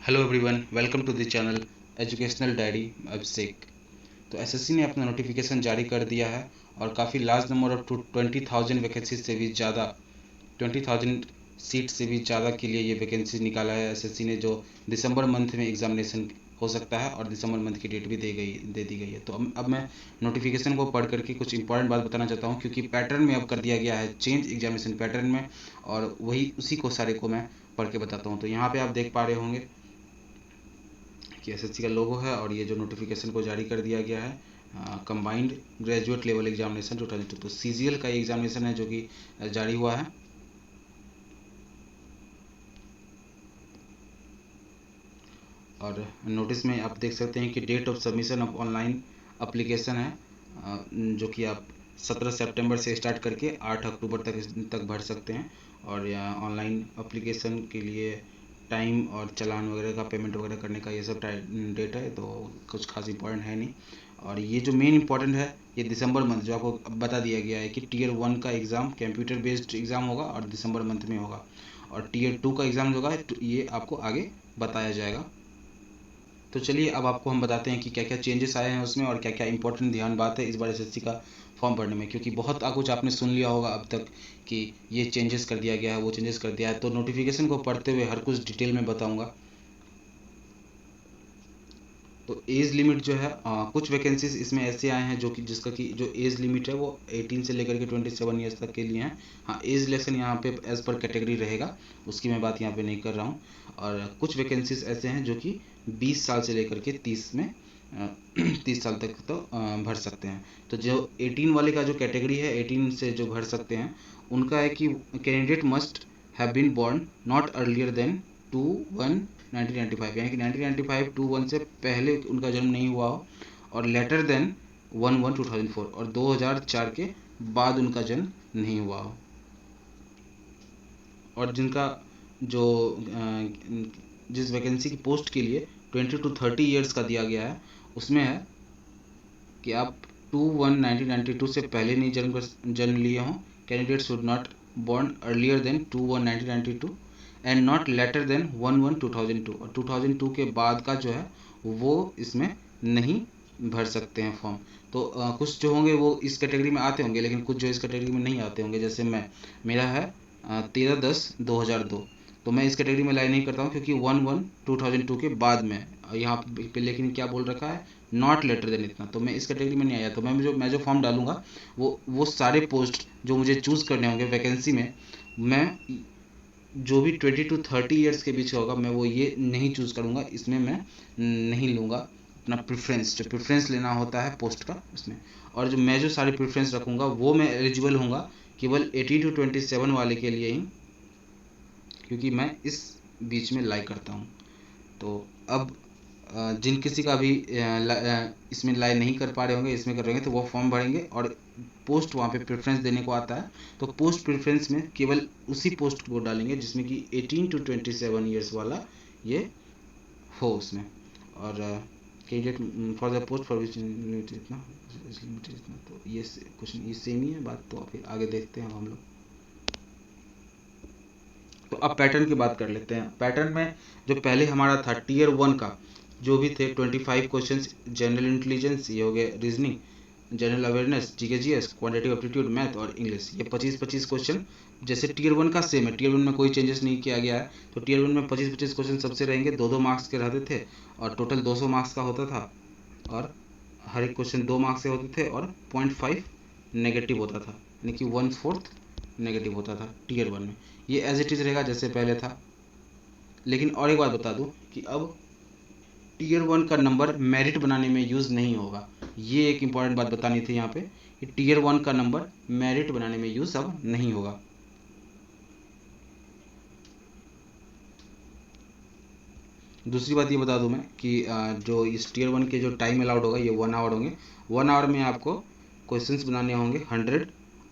Hello everyone, welcome to the channel educational diary Abhishek. तो SSC ने अपना नोटिफिकेशन जारी कर दिया है और काफ़ी लार्ज नंबर ऑफ 20,000 वैकेंसी से भी ज़्यादा 20,000 सीट से भी ज़्यादा के लिए ये वैकेंसी निकाला है एसएससी ने, जो दिसंबर मंथ में एग्जामिनेशन हो सकता है और दिसंबर मंथ की डेट भी दे दी गई है। तो अब मैं नोटिफिकेशन को पढ़ करके कुछ इंपॉर्टेंट बात बताना चाहता हूँ, क्योंकि पैटर्न में अब कर दिया गया है चेंज एग्जामिनेशन पैटर्न में, और वही उसी को सारे को मैं पढ़ के बताता हूँ। तो यहाँ पे आप देख पा रहे होंगे कि एसएससी का लोगो है और ये जो नोटिफिकेशन को जारी कर दिया गया है कंबाइंड ग्रेजुएट लेवल एग्जामिनेशन 2022। तो सीजीएल का एग्जामिनेशन है जो कि जारी हुआ है। और नोटिस में आप देख सकते हैं कि date of submission of online application है, जो कि आप 17 सितंबर से स्टार्ट करके 8 अक्टूबर तक भर सकते हैं। और ऑनलाइन एप्लीकेशन के लिए टाइम और चालान वगैरह का पेमेंट वगैरह करने का ये सब डेट है, तो कुछ खास इंपॉर्टेंट है नहीं। और ये जो मेन इंपॉर्टेंट है, ये दिसंबर मंथ जो आपको बता दिया गया है कि टीयर 1 का एग्ज़ाम कंप्यूटर बेस्ड एग्ज़ाम होगा और दिसंबर मंथ में होगा, और टीयर 2 का एग्ज़ाम होगा ये आपको आगे बताया जाएगा। तो चलिए अब आपको हम बताते हैं कि क्या क्या चेंजेस आए हैं उसमें और क्या क्या इंपॉर्टेंट ध्यान बात है इस बार एसएससी का फॉर्म भरने में, क्योंकि बहुत कुछ आपने सुन लिया होगा अब तक कि ये चेंजेस कर दिया गया है, वो चेंजेस कर दिया है। तो नोटिफिकेशन को पढ़ते हुए हर कुछ डिटेल में बताऊंगा। तो एज लिमिट जो है, कुछ वैकेंसीज इसमें ऐसे आए हैं जो कि जिसका कि जो एज लिमिट है वो 18 से लेकर के 27 ईयर्स तक के लिए हैं। हाँ, एज रिलेक्शन यहाँ पे एज पर कैटेगरी रहेगा, उसकी मैं बात यहाँ पे नहीं कर रहा हूँ। और कुछ वैकेंसीज ऐसे हैं जो कि 20 साल से लेकर के 30 में 30 साल तक तो भर सकते हैं। तो जो 18 वाले का जो कैटेगरी है, 18 से जो भर सकते हैं, उनका है कि candidate must have been born not earlier than 2/1/1995, यानी कि 1995 2/1 से पहले उनका जन्म नहीं हुआ हो, और लेटर देन 1/1/2004, और 2004 के बाद उनका जन्म नहीं हुआ हो। और जिनका जो जिस वैकेंसी की पोस्ट के लिए 20 to 30 ईयर्स का दिया गया है, उसमें है कि आप 2/1/1992 से पहले नहीं जन्म लिए हों। Candidate should not born earlier than 2/1/1992 and not later than 1/1/2002, और 2002 के बाद का जो है वो इसमें नहीं भर सकते हैं फॉर्म। तो कुछ जो होंगे वो इस कैटेगरी में आते होंगे, लेकिन कुछ जो इस कैटेगरी में नहीं आते होंगे। जैसे मेरा है 13/10/2002, तो मैं इस कैटेगरी में लाइन नहीं करता हूँ, क्योंकि 1/1/2002 के बाद में यहाँ पे लेकिन क्या बोल रखा है, नॉट लेटर देन इतना, तो मैं इस कैटेगरी में नहीं आया। तो मैं जो फॉर्म डालूंगा वो सारे पोस्ट जो मुझे चूज़ करने होंगे वैकेंसी में, मैं जो भी 20 to 30 ईयर्स के बीच होगा मैं वो ये नहीं चूज़ करूँगा, इसमें मैं नहीं लूँगा अपना प्रेफरेंस, जो प्रेफरेंस लेना होता है पोस्ट का उसमें। और जो मैं जो सारे प्रेफरेंस रखूँगा वो मैं एलिजिबल होऊंगा केवल 18 to 27 वाले के लिए ही, क्योंकि मैं इस बीच में लाई करता हूँ। तो अब जिन किसी का भी इसमें लाई नहीं कर पा रहे होंगे, इसमें कर रहे होंगे, तो वो फॉर्म भरेंगे और पोस्ट वहाँ पे प्रेफरेंस देने को आता है। तो पोस्ट प्रेफरेंस में केवल उसी पोस्ट को डालेंगे जिसमें कि 18 to 27 ईयर्स वाला ये हो उसमें। और candidate for the post for which इतना, तो ये कुछ ये सेम ही है बात। तो फिर आगे देखते हैं हम लोग। तो अब पैटर्न की बात कर लेते हैं। पैटर्न में जो पहले हमारा था टीयर 1 का, जो भी थे 25 क्वेश्चंस जनरल इंटेलिजेंस, ये हो गए reasoning, general awareness, GK GS, quantitative aptitude, math और इंग्लिश, ये 25-25 क्वेश्चन जैसे टीयर 1 का सेम है। टीयर 1 में कोई चेंजेस नहीं किया गया है। तो टीयर 1 में 25-25 क्वेश्चन सबसे रहेंगे, 2-2 मार्क्स के रहते थे, और टोटल 200 मार्क्स का होता था, और हर एक क्वेश्चन 2 मार्क्स से होते थे, और 0.5 नेगेटिव होता था, यानी कि 1/4 नेगेटिव होता था टीयर 1 में। ये एज इट इज़ रहेगा जैसे पहले था। लेकिन और एक बात बता दूं कि अब टीयर 1 का नंबर मेरिट बनाने में यूज़ नहीं होगा। ये एक इम्पॉर्टेंट बात बतानी थी यहाँ पे कि टीयर 1 का नंबर मेरिट बनाने में यूज़ अब नहीं होगा। दूसरी बात ये बता दूं मैं कि जो इस टीयर 1 के जो टाइम अलाउड होगा ये 1 आवर होंगे। 1 आवर में आपको क्वेश्चंस बनाने होंगे 100,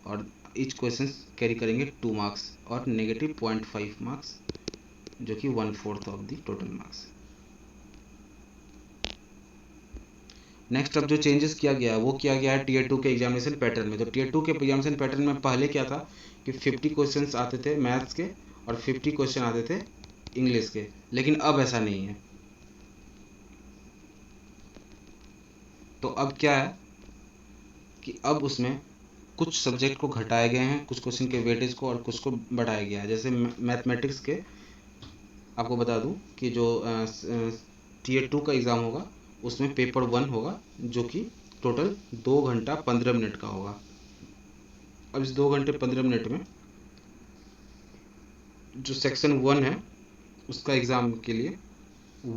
और ईच क्वेश्चन कैरी करेंगे 2 मार्क्स और नेगेटिव 0.5 मार्क्स, जो कि 1/4 of the total marks. Next अब जो चेंजेस किया गया है वो किया गया है टीयर 2 के एग्जामिनेशन पैटर्न में। तो टीयर 2 के एग्जामिनेशन पैटर्न में पहले क्या था कि 50 क्वेश्चंस आते थे मैथ्स के, और 50 क्वेश्चन आते थे इंग्लिश के, लेकिन अब ऐसा नहीं है। तो अब क्या है कि अब उसमें कुछ सब्जेक्ट को घटाए गए हैं, कुछ क्वेश्चन के वेटेज को और कुछ को बढ़ाया गया है। जैसे मैथमेटिक्स के आपको बता दूं कि जो टीयर 2 का एग्ज़ाम होगा उसमें पेपर 1 होगा, जो कि टोटल 2 घंटा 15 मिनट का होगा। अब इस 2 घंटे 15 मिनट में जो सेक्शन 1 है उसका एग्ज़ाम के लिए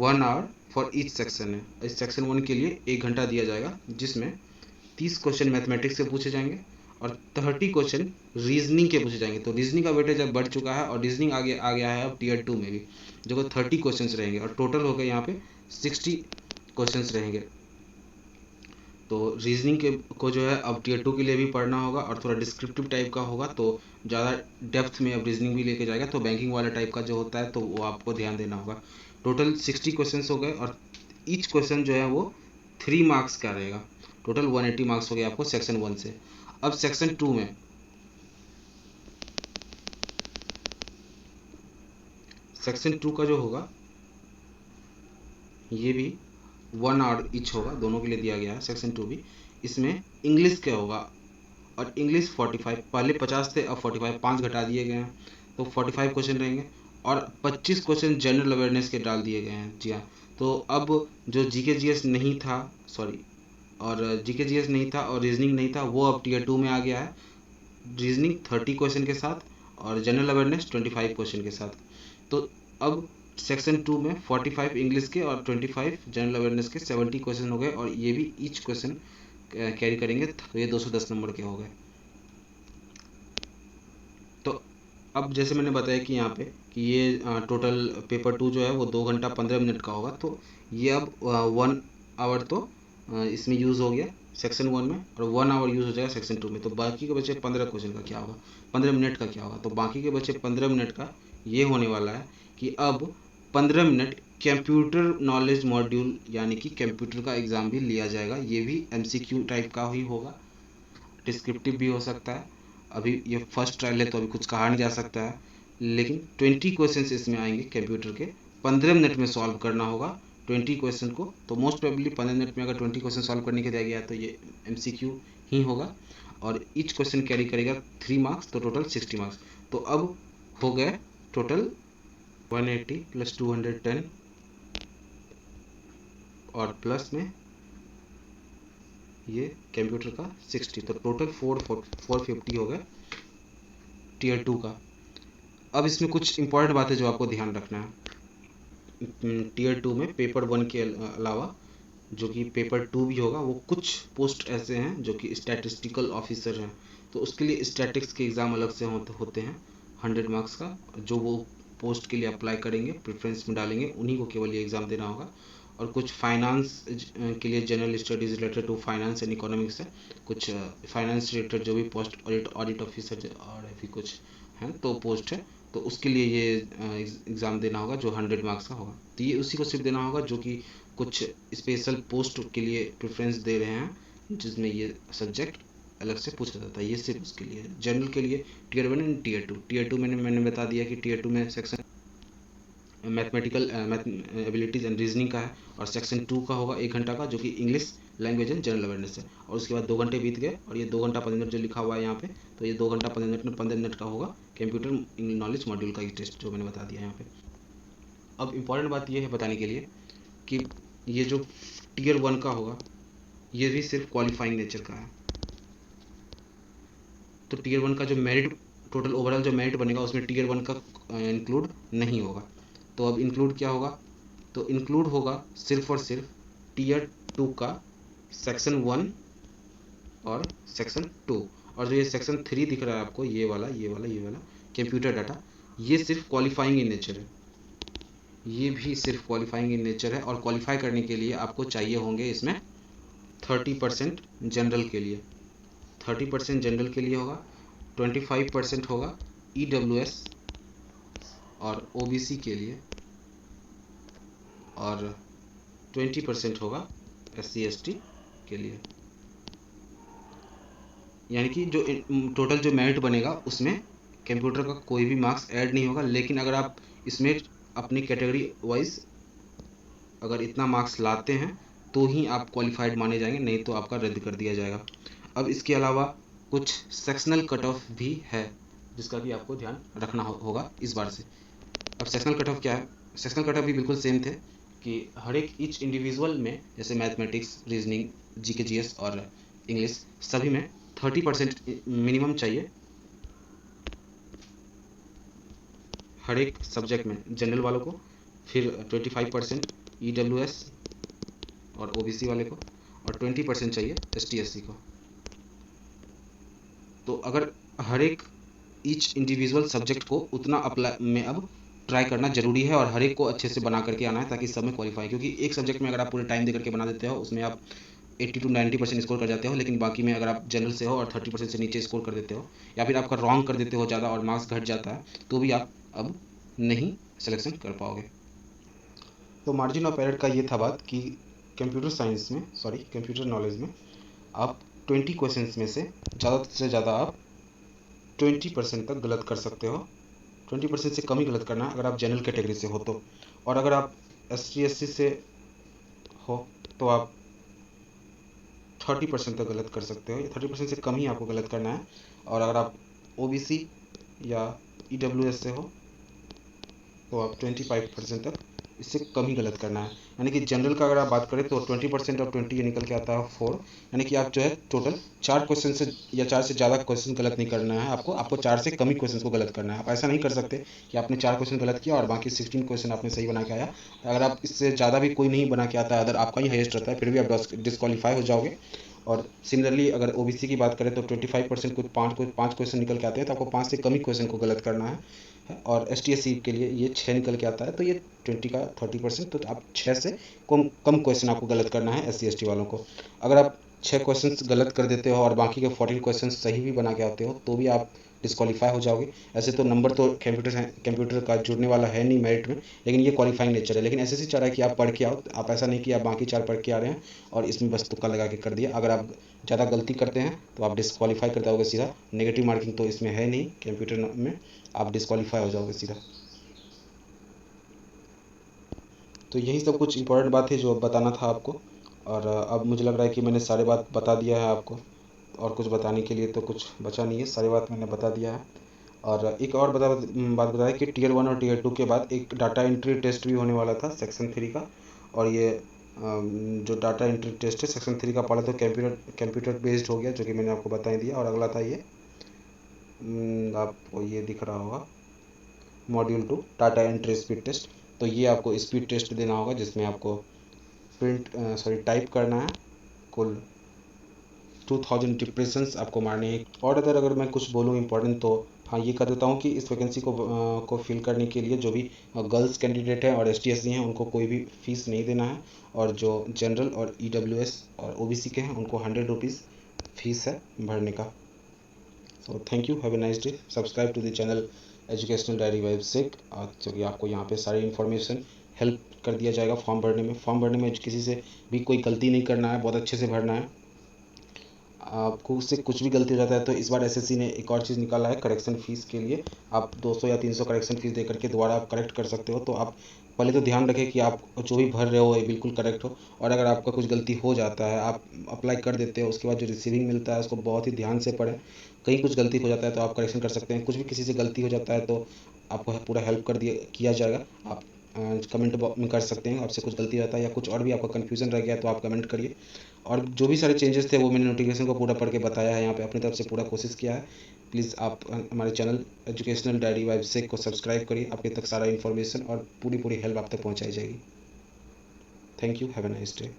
1 आवर फॉर ईच सेक्शन है। इस सेक्शन 1 के लिए 1 घंटा दिया जाएगा, जिसमें 30 क्वेश्चन मैथमेटिक्स से पूछे जाएंगे और 30 क्वेश्चन रीजनिंग के पूछे जाएंगे। तो रीजनिंग का वेटेज अब बढ़ चुका है और रीजनिंग आगे आ गया है अब टीयर 2 में भी, जो कि 30 क्वेश्चन रहेंगे और टोटल हो गए यहाँ पे 60 क्वेश्चन रहेंगे। तो रीजनिंग के को जो है अब टीयर 2 के लिए भी पढ़ना होगा और थोड़ा डिस्क्रिप्टिव टाइप का होगा, तो ज़्यादा डेप्थ में अब रीजनिंग भी लेके जाएगा। तो बैंकिंग वाला टाइप का जो होता है तो वो आपको ध्यान देना होगा। टोटल 60 क्वेश्चन हो गए और ईच क्वेश्चन जो है वो 3 मार्क्स का रहेगा। टोटल 180 मार्क्स हो गए आपको सेक्शन 1 से। अब सेक्शन 2 में सेक्शन 2 का जो होगा ये भी 1 आवर ईच होगा, दोनों के लिए दिया गया है सेक्शन 2 भी। इसमें इंग्लिश का होगा और इंग्लिश 45, पहले 50 थे अब 45 5 घटा दिए गए हैं, तो 45 क्वेश्चन रहेंगे और 25 क्वेश्चन जनरल अवेयरनेस के डाल दिए गए हैं। जी हाँ, तो अब जो जीके जीएस नहीं था, सॉरी, और जीके जीएस नहीं था और रीजनिंग नहीं था, वो अब टीयर 2 में आ गया है। रीजनिंग 30 क्वेश्चन के साथ और जनरल अवेयरनेस 25 क्वेश्चन के साथ। तो अब सेक्शन 2 में 45 इंग्लिश के और 25 जनरल अवेयरनेस के 70 क्वेश्चन हो गए और ये भी ईच क्वेश्चन कैरी करेंगे, तो ये 210 नंबर के हो गए। तो अब जैसे मैंने बताया कि यहाँ पे कि ये टोटल पेपर 2 जो है वो 2 घंटा 15 मिनट का होगा, तो ये अब 1 आवर तो इसमें यूज़ हो गया सेक्शन 1 में और 1 आवर यूज़ हो जाएगा सेक्शन 2 में। तो बाकी के बचे 15 क्वेश्चन का क्या होगा, 15 मिनट का क्या होगा, तो बाकी के बचे 15 मिनट का ये होने वाला है कि अब 15 मिनट कंप्यूटर नॉलेज मॉड्यूल यानी कि कंप्यूटर का एग्ज़ाम भी लिया जाएगा। ये भी एमसीक्यू टाइप का ही होगा, डिस्क्रिप्टिव भी हो सकता है। अभी ये फर्स्ट ट्रायल है तो अभी कुछ कहा नहीं जा सकता है, लेकिन 20 क्वेश्चन इसमें आएंगे कंप्यूटर के, 15 मिनट में सॉल्व करना होगा 20 क्वेश्चन को। तो मोस्ट प्रोबेबली 15 मिनट में अगर 20 क्वेश्चन सॉल्व करने के दिया गया है तो ये एमसीक्यू ही होगा और ईच क्वेश्चन कैरी करेगा 3 मार्क्स, तो टोटल 60 मार्क्स। तो अब हो गए टोटल 180 प्लस 210 और प्लस में ये कंप्यूटर का 60, तो टोटल 450 हो गए टीयर 2 का। अब इसमें कुछ इंपॉर्टेंट बातें जो आपको ध्यान रखना है टीयर 2 में पेपर 1 के अलावा जो कि पेपर 2 भी होगा, वो कुछ पोस्ट ऐसे हैं जो कि स्टैटिस्टिकल ऑफिसर हैं, तो उसके लिए स्टैटिक्स के एग्ज़ाम अलग से होते हैं 100 मार्क्स का, जो वो पोस्ट के लिए अप्लाई करेंगे प्रेफरेंस में डालेंगे उन्हीं को केवल ये एग्ज़ाम देना होगा। और कुछ फाइनेंस के लिए general studies related to finance and economics है, कुछ फाइनेंस रिलेटेड जो भी पोस्ट ऑडिट ऑफिसर और भी कुछ हैं तो पोस्ट है, तो उसके लिए ये एग्ज़ाम देना होगा जो 100 मार्क्स का होगा। तो ये उसी को सिर्फ देना होगा जो कि कुछ स्पेशल पोस्ट के लिए प्रेफरेंस दे रहे हैं जिसमें ये सब्जेक्ट अलग से पूछा जाता है, ये सिर्फ उसके लिए। जनरल के लिए टीयर 1 एंड टीयर 2 मैंने बता दिया कि टीयर 2 में section mathematical abilities and reasoning का है और सेक्शन 2 का होगा 1 घंटा का, जो कि English language and general awareness है। और उसके बाद 2 घंटे बीत गए और ये 2 घंटा 15 मिनट जो लिखा हुआ है यहाँ पे, तो ये 2 घंटा 15 मिनट में 15 मिनट का होगा कंप्यूटर नॉलेज मॉड्यूल का एक टेस्ट जो मैंने बता दिया यहाँ पे। अब इम्पॉर्टेंट बात ये है बताने के लिए कि ये जो टीयर 1 का होगा ये भी सिर्फ क्वालिफाइंग नेचर का है। तो टीयर 1 का जो मेरिट टोटल ओवरऑल जो मेरिट बनेगा उसमें टीयर 1 का इंक्लूड नहीं होगा। तो अब इंक्लूड क्या होगा, तो इंक्लूड होगा सिर्फ और सिर्फ टीयर 2 का सेक्शन 1 और सेक्शन 2, और जो ये सेक्शन 3 दिख रहा है आपको ये वाला कंप्यूटर डाटा, ये सिर्फ क्वालिफाइंग इन नेचर है। ये भी सिर्फ क्वालिफाइंग इन नेचर है और क्वालिफाई करने के लिए आपको चाहिए होंगे इसमें 30% जनरल के लिए, 30% जनरल के लिए होगा, 25% होगा EWS और OBC के लिए और 20% होगा SC ST के लिए। यानी कि जो टोटल जो मेरिट बनेगा उसमें कंप्यूटर का कोई भी मार्क्स ऐड नहीं होगा, लेकिन अगर आप इसमें अपनी कैटेगरी वाइज अगर इतना मार्क्स लाते हैं तो ही आप क्वालिफाइड माने जाएंगे, नहीं तो आपका रद्द कर दिया जाएगा। अब इसके अलावा कुछ सेक्शनल कट ऑफ भी है जिसका भी आपको ध्यान रखना होगा इस बार से। अब सेक्शनल कट ऑफ क्या है? सेक्शनल कट ऑफ भी बिल्कुल सेम थे कि हर एक ईच इंडिविजुअल में, जैसे मैथमेटिक्स, रीजनिंग, जीके जीएस और इंग्लिश, सभी में 30% मिनिमम चाहिए हर एक सब्जेक्ट में जनरल वालों को, फिर 25% ईडब्ल्यूएस और ओबीसी वाले को, और 20% चाहिए एसटी एससी को। तो अगर हर एक ईच इंडिविजुअल सब्जेक्ट को उतना अप्लाई में अब ट्राई करना जरूरी है और हर एक को अच्छे से बना करके आना है ताकि सब में क्वालिफाई, क्योंकि एक सब्जेक्ट में अगर आप पूरे टाइम दे करके बना देते हो उसमें आप 80 to 90% स्कोर कर जाते हो, लेकिन बाकी में अगर आप जनरल से हो और 30% से नीचे स्कोर कर देते हो या फिर आपका रॉन्ग कर देते हो ज़्यादा और मार्क्स घट जाता है तो भी आप अब नहीं सिलेक्शन कर पाओगे। तो मार्जिन ऑफ एरर का ये था बात कि कंप्यूटर नॉलेज में आप 20 क्वेश्चंस में से ज़्यादा आप 20% तक गलत कर सकते हो। 20% से कम ही गलत करना है अगर आप जनरल कैटेगरी से हो तो, और अगर आप ST SC से हो तो आप 30% तक गलत कर सकते हो। 30% से कम ही आपको गलत करना है। और अगर आप OBC या EWS से हो तो आप 25% तक इससे कम ही गलत करना है। यानी कि जनरल का अगर आप बात करें तो 20% और 20 ये निकल के आता है 4, यानी कि आप जो है टोटल 4 क्वेश्चन से या 4 से ज़्यादा क्वेश्चन गलत नहीं करना है आपको 4 से कम ही क्वेश्चन को गलत करना है। आप ऐसा नहीं कर सकते कि आपने 4 क्वेश्चन गलत किया और बाकी 16 क्वेश्चन आपने सही बना के आया। अगर आप इससे ज़्यादा भी कोई नहीं बना के आता है, अगर आपका ही हाईएस्ट रहता है, फिर भी आप डिस्क्वालीफाई हो जाओगे। और सिमिलरली अगर OBC की बात करें तो 25% कुछ 5 क्वेश्चन निकल के आते हैं तो आपको 5 से कम ही क्वेश्चन को गलत करना है। और ST SC के लिए ये 6 निकल के आता है तो ये 20 का 30%, तो आप 6 से कम क्वेश्चन आपको गलत करना है SC ST वालों को। अगर आप 6 क्वेश्चन गलत कर देते हो और बाकी के 14 क्वेश्चन सही भी बना के आते हो तो भी आप डिस्क्वालीफाई हो जाओगे। ऐसे तो नंबर तो कंप्यूटर का जुड़ने वाला है नहीं मेरिट में, लेकिन ये क्वालिफाइंग नेचर है। लेकिन ऐसे चाह रहा है कि आप पढ़ के आओ, आप ऐसा नहीं कि आप बाकी 4 पढ़ के आ रहे हैं और इसमें बस तुक्का लगा के कर दिया। अगर आप ज़्यादा गलती करते हैं तो आप डिस्क्वालीफाई कर जाओगे सीधा। नेगेटिव मार्किंग तो इसमें है नहीं कंप्यूटर में, आप डिस्क्वालीफाई हो जाओगे सीधा। तो यही सब कुछ इंपॉर्टेंट बात है जो बताना था आपको, और अब मुझे लग रहा है कि मैंने सारे बात बता दिया है आपको, और कुछ बताने के लिए तो कुछ बचा नहीं है, सारी बात मैंने बता दिया है। और एक और बात बताया कि Tier 1 और Tier 2 के बाद एक डाटा एंट्री टेस्ट भी होने वाला था सेक्शन 3 का। और ये जो डाटा एंट्री टेस्ट है सेक्शन 3 का पहले तो कंप्यूटर बेस्ड हो गया, जो कि मैंने आपको बता ही दिया। और अगला था ये आपको ये दिख रहा होगा module 2 data entry speed test. तो ये आपको स्पीड टेस्ट देना होगा जिसमें आपको टाइप करना है। कुल 2000 इंप्रेशंस आपको मारने हैं। और अगर मैं कुछ बोलूँ इंपॉर्टेंट तो हाँ ये कर देता हूँ कि इस वैकेंसी को फिल करने के लिए जो भी गर्ल्स कैंडिडेट हैं और ST SC हैं उनको कोई भी फीस नहीं देना है, और जो जनरल और EWS और OBC के हैं उनको 100 रुपीज़ फीस है भरने का। So thank you, have a nice day. Subscribe to the channel educational diary by Abhishek, जो कि आपको यहाँ पे सारी इन्फॉर्मेशन हेल्प कर दिया जाएगा फॉर्म भरने में किसी से भी कोई गलती नहीं करना है, बहुत अच्छे से भरना है। आपको उससे कुछ भी गलती हो जाता है तो इस बार SSC ने एक और चीज़ निकाला है करेक्शन फीस के लिए। आप 200 या 300 करेक्शन फीस दे करके दोबारा आप करेक्ट कर सकते हो। तो आप पहले तो ध्यान रखें कि आप जो भी भर रहे हो ये बिल्कुल करेक्ट हो, और अगर आपका कुछ गलती हो जाता है, आप अप्लाई कर देते हो, उसके बाद जो रिसीविंग मिलता है उसको बहुत ही ध्यान से पढ़ें। कहीं कुछ गलती हो जाता है तो आप करेक्शन कर सकते हैं। कुछ भी किसी से गलती हो जाता है तो आपको पूरा हेल्प किया जाएगा। आप कमेंट बॉक्स में कर सकते हैं, आपसे कुछ गलती रहता है या कुछ और भी आपका कन्फ्यूज़न रह गया तो आप कमेंट करिए। और जो भी सारे चेंजेस थे वो मैंने नोटिफिकेशन को पूरा पढ़ के बताया है यहाँ पे, अपनी तरफ से पूरा कोशिश किया है। प्लीज़ आप हमारे चैनल एजुकेशनल डायरी बाय अभिषेक को सब्सक्राइब करिए, आपके तक सारा इन्फॉर्मेशन और पूरी हेल्प आप तक पहुँचाई जाएगी। Thank you, have a nice day.